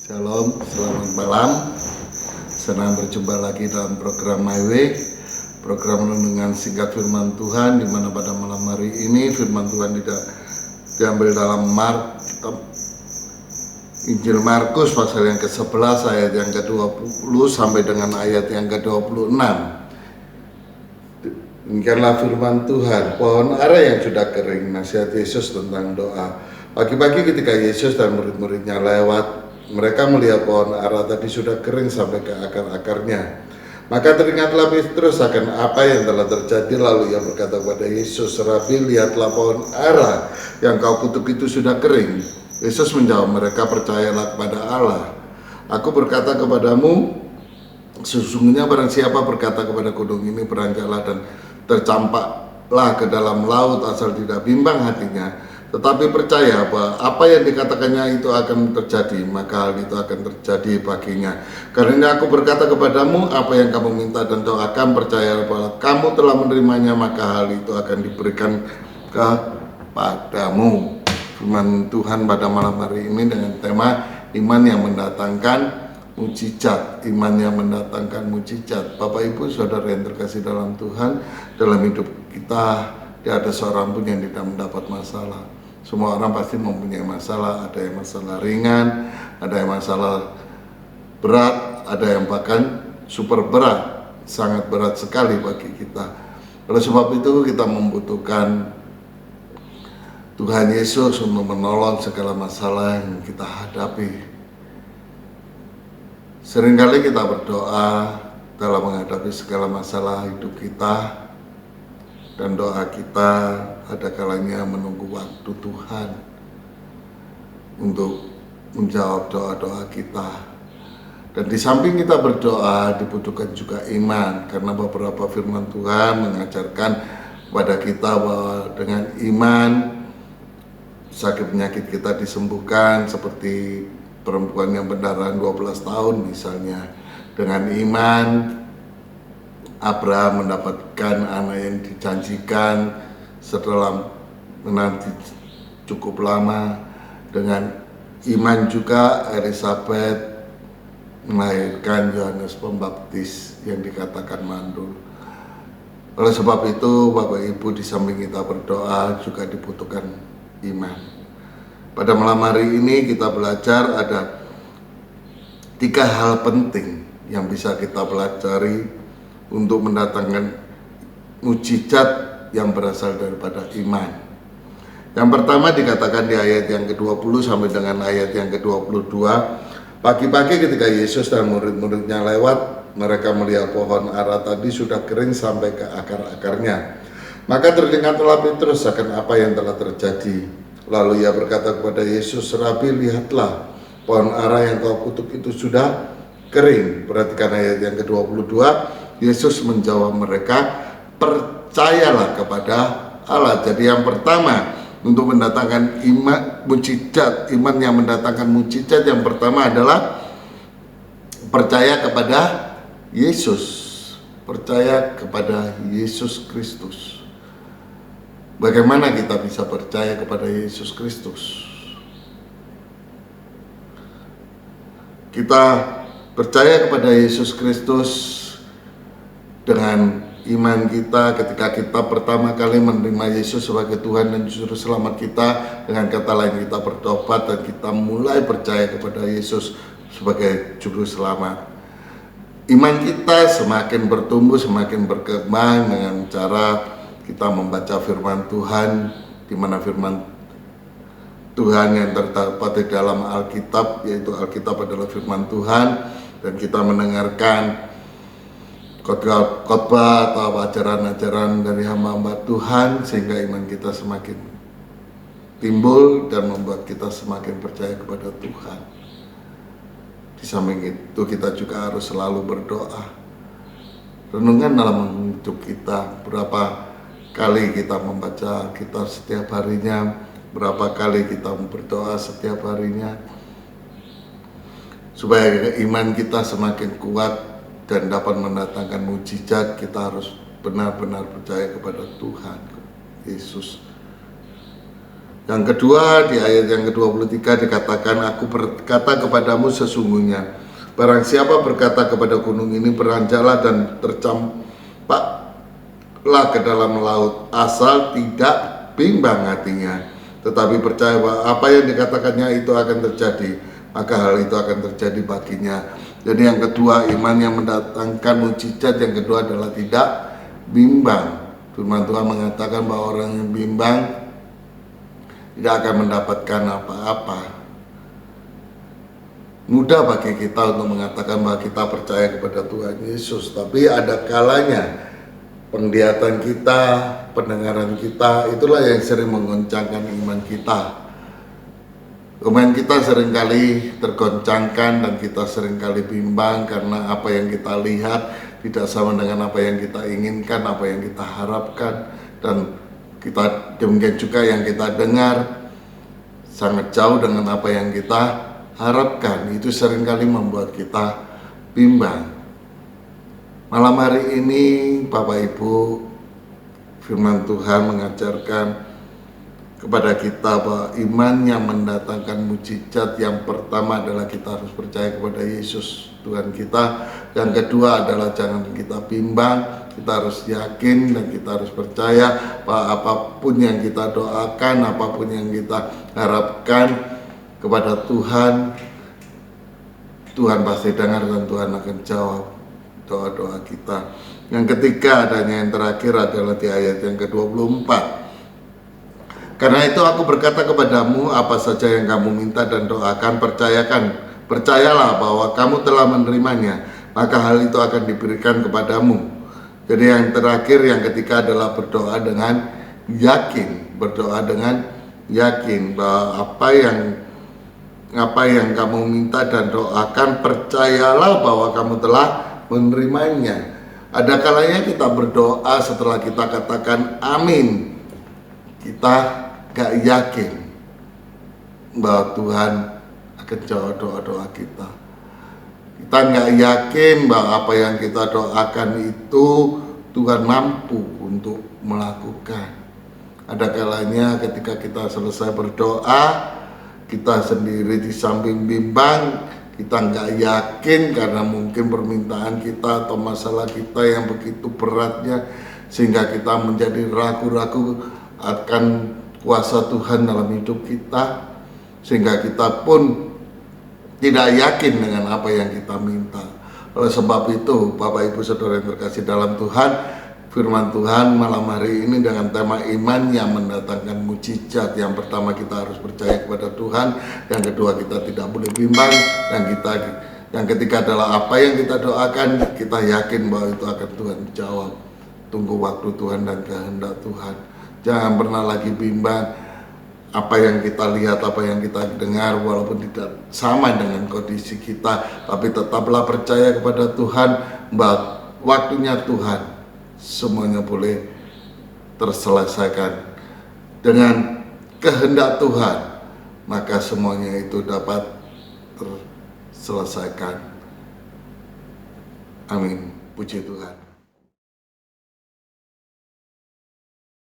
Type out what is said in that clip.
Shalom, selamat malam. Senang berjumpa lagi dalam program My Way, program renungan singkat firman Tuhan, di mana pada malam hari ini firman Tuhan tidak diambil dalam Injil Markus pasal yang ke-11 ayat yang ke-20 sampai dengan ayat yang ke-26. Demikianlah firman Tuhan. Pohon ara yang sudah kering, nasihat Yesus tentang doa. Pagi-pagi ketika Yesus dan murid-muridnya lewat, mereka melihat pohon ara tadi sudah kering sampai ke akar-akarnya. Maka teringatlah Petrus akan apa yang telah terjadi. Lalu ia berkata kepada Yesus, "Rabi, lihatlah pohon ara yang kau kutuk itu sudah kering." Yesus menjawab mereka, "Percayalah kepada Allah. Aku berkata kepadamu, sesungguhnya barang siapa berkata kepada gunung ini, beranjaklah dan tercampaklah ke dalam laut, asal tidak bimbang hatinya, tetapi percaya bahwa apa yang dikatakannya itu akan terjadi, maka hal itu akan terjadi baginya. Karena aku berkata kepadamu, apa yang kamu minta dan doakan, percaya bahwa kamu telah menerimanya, maka hal itu akan diberikan kepadamu." Firman Tuhan pada malam hari ini dengan tema iman yang mendatangkan mujizat, iman yang mendatangkan mujizat. Bapak Ibu Saudara yang terkasih dalam Tuhan, dalam hidup kita tidak ada seorang pun yang tidak mendapat masalah. Semua orang pasti mempunyai masalah, ada yang masalah ringan, ada yang masalah berat, ada yang bahkan super berat, sangat berat sekali bagi kita. Oleh sebab itu kita membutuhkan Tuhan Yesus untuk menolong segala masalah yang kita hadapi. Seringkali kita berdoa dalam menghadapi segala masalah hidup kita, dan doa kita ada kalanya menunggu waktu Tuhan untuk menjawab doa-doa kita. Dan di samping kita berdoa, dibutuhkan juga iman, karena beberapa firman Tuhan mengajarkan kepada kita bahwa dengan iman sakit penyakit kita disembuhkan, seperti perempuan yang pendarahan 12 tahun misalnya. Dengan iman Abraham mendapatkan anak yang dijanjikan setelah menanti cukup lama. Dengan iman juga Elizabeth melahirkan Yohanes Pembaptis yang dikatakan mandul. Oleh sebab itu Bapak Ibu, di samping kita berdoa juga dibutuhkan iman. Pada malam hari ini kita belajar ada 3 hal penting yang bisa kita pelajari untuk mendatangkan mujizat yang berasal daripada iman. Yang pertama dikatakan di ayat yang ke-20 sampai dengan ayat yang ke-22. Pagi-pagi ketika Yesus dan murid-muridnya lewat, mereka melihat pohon ara tadi sudah kering sampai ke akar-akarnya. Maka teringatlah Petrus akan apa yang telah terjadi. Lalu ia berkata kepada Yesus, "Rabi, lihatlah pohon ara yang kau kutuk itu sudah kering." Perhatikan ayat yang ke-22. Yesus menjawab mereka, "Percayalah kepada Allah." Jadi yang pertama untuk mendatangkan iman mujizat, iman yang mendatangkan mujizat, yang pertama adalah percaya kepada Yesus. Percaya kepada Yesus Kristus. Bagaimana kita bisa percaya kepada Yesus Kristus? Kita percaya kepada Yesus Kristus dengan iman kita ketika kita pertama kali menerima Yesus sebagai Tuhan dan Juru Selamat kita. Dengan kata lain, kita bertobat dan kita mulai percaya kepada Yesus sebagai Juru Selamat. Iman kita semakin bertumbuh, semakin berkembang dengan cara kita membaca firman Tuhan, di mana firman Tuhan yang terdapat di dalam Alkitab, yaitu Alkitab adalah firman Tuhan, dan kita mendengarkan khotbah atau ajaran-ajaran dari hamba-hamba Tuhan, sehingga iman kita semakin timbul dan membuat kita semakin percaya kepada Tuhan. Di samping itu kita juga harus selalu berdoa. Renungan dalam hidup kita, berapa kali kita membaca Alkitab setiap harinya, berapa kali kita berdoa setiap harinya. Supaya iman kita semakin kuat dan dapat mendatangkan mujizat, kita harus benar-benar percaya kepada Tuhan Yesus. Yang kedua, di ayat yang ke-23 dikatakan, aku berkata kepadamu sesungguhnya, barang siapa berkata kepada gunung ini beranjaklah dan tercampaklah ke dalam laut, asal tidak bimbang hatinya, tetapi percaya bahwa apa yang dikatakannya itu akan terjadi, maka hal itu akan terjadi baginya. Jadi yang kedua, iman yang mendatangkan mukjizat. Yang kedua adalah tidak bimbang. Firman Tuhan mengatakan bahwa orang yang bimbang tidak akan mendapatkan apa-apa. Mudah bagi kita untuk mengatakan bahwa kita percaya kepada Tuhan Yesus, tapi ada kalanya penglihatan kita, pendengaran kita, itulah yang sering menggoncangkan iman kita. Iman kita seringkali tergoncangkan dan kita seringkali bimbang karena apa yang kita lihat tidak sama dengan apa yang kita inginkan, apa yang kita harapkan, dan kita demikian juga yang kita dengar sangat jauh dengan apa yang kita harapkan. Itu seringkali membuat kita bimbang. Malam hari ini Bapak Ibu, firman Tuhan mengajarkan kepada kita bahwa iman yang mendatangkan mukjizat, yang pertama adalah kita harus percaya kepada Yesus Tuhan kita. Yang kedua adalah jangan kita bimbang, kita harus yakin dan kita harus percaya bahwa apapun yang kita doakan, apapun yang kita harapkan kepada Tuhan, Tuhan pasti dengar dan Tuhan akan jawab doa-doa kita. Yang ketiga adanya yang terakhir adalah di ayat yang ke-24. Karena itu aku berkata kepadamu, apa saja yang kamu minta dan doakan, percayalah bahwa kamu telah menerimanya, maka hal itu akan diberikan kepadamu. Jadi yang terakhir, yang ketiga adalah berdoa dengan yakin. Berdoa dengan yakin bahwa apa yang kamu minta dan doakan, percayalah bahwa kamu telah menerimanya. Ada kalanya kita berdoa setelah kita katakan amin, kita gak yakin bahwa Tuhan akan jawab doa-doa kita. Kita gak yakin bahwa apa yang kita doakan itu Tuhan mampu untuk melakukan. Ada kalanya ketika kita selesai berdoa, kita sendiri di samping bimbang, kita gak yakin karena mungkin permintaan kita atau masalah kita yang begitu beratnya, sehingga kita menjadi ragu-ragu akan kuasa Tuhan dalam hidup kita, sehingga kita pun tidak yakin dengan apa yang kita minta. Oleh sebab itu, Bapak Ibu Saudara yang terkasih dalam Tuhan, firman Tuhan malam hari ini dengan tema iman yang mendatangkan mukjizat. Yang pertama, kita harus percaya kepada Tuhan. Yang kedua, kita tidak boleh bimbang. Yang ketiga adalah apa yang kita doakan, kita yakin bahwa itu akan Tuhan jawab. Tunggu waktu Tuhan dan kehendak Tuhan. Jangan pernah lagi bimbang apa yang kita lihat, apa yang kita dengar, walaupun tidak sama dengan kondisi kita, tapi tetaplah percaya kepada Tuhan bahwa waktunya Tuhan semuanya boleh terselesaikan dengan kehendak Tuhan, maka semuanya itu dapat terselesaikan. Amin. Puji Tuhan.